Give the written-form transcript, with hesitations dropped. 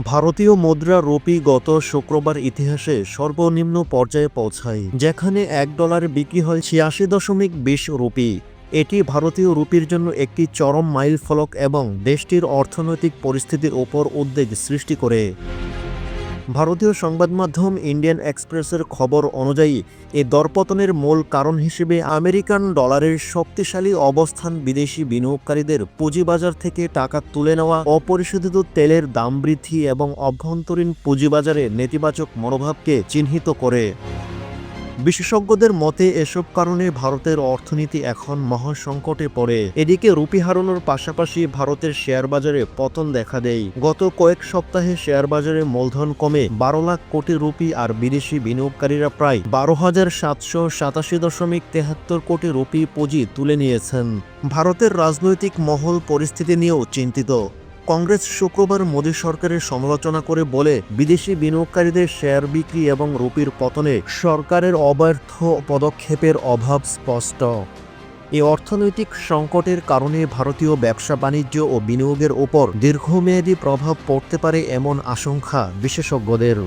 ভারতীয় মুদ্রা রুপি গত শুক্রবার ইতিহাসে সর্বনিম্ন পর্যায়ে পৌঁছায়, যেখানে $1 বিক্রি হয় ৮৬.২০ রুপি। এটি ভারতীয় রুপির জন্য একটি চরম মাইলফলক এবং দেশটির অর্থনৈতিক পরিস্থিতির উপর উদ্বেগ সৃষ্টি করে। ভারতীয় সংবাদ মাধ্যম ইন্ডিয়ান এক্সপ্রেসের খবর অনুযায়ী এই দরপতনের মূল কারণ হিসেবে আমেরিকান ডলারের শক্তিশালী অবস্থান, বিদেশি বিনিয়োগকারীদের পুঁজিবাজার থেকে টাকা তুলে নেওয়া, অপরিশোধিত তেলের দাম বৃদ্ধি এবং অভ্যন্তরীণ পুঁজিবাজারে নেতিবাচক মনোভাবকে চিহ্নিত করে। বিশেষজ্ঞদের মতে এসব কারণে ভারতের অর্থনীতি এখন মহাসংকটে পড়ে। এদিকে রুপি হারানোর পাশাপাশি ভারতের শেয়ার বাজারে পতন দেখা দেয়। গত কয়েক সপ্তাহে শেয়ার বাজারে মূলধন কমে ১২ লাখ কোটি রুপি আর বিদেশি বিনিয়োগকারীরা প্রায় ১২,৭৮৭.৭৩ কোটি রুপি পুঁজি তুলে নিয়েছেন। ভারতের রাজনৈতিক মহল পরিস্থিতি নিয়েও চিন্তিত। কংগ্রেস শুক্রবার মোদী সরকারের সমালোচনা করে বলে, বিদেশি বিনিয়োগকারীদের শেয়ার বিক্রি এবং রুপির পতনে সরকারের অব্যর্থ পদক্ষেপের অভাব স্পষ্ট। এই অর্থনৈতিক সংকটের কারণে ভারতীয় ব্যবসা বাণিজ্য ও বিনিয়োগের ওপর দীর্ঘমেয়াদী প্রভাব পড়তে পারে এমন আশঙ্কা বিশেষজ্ঞদের।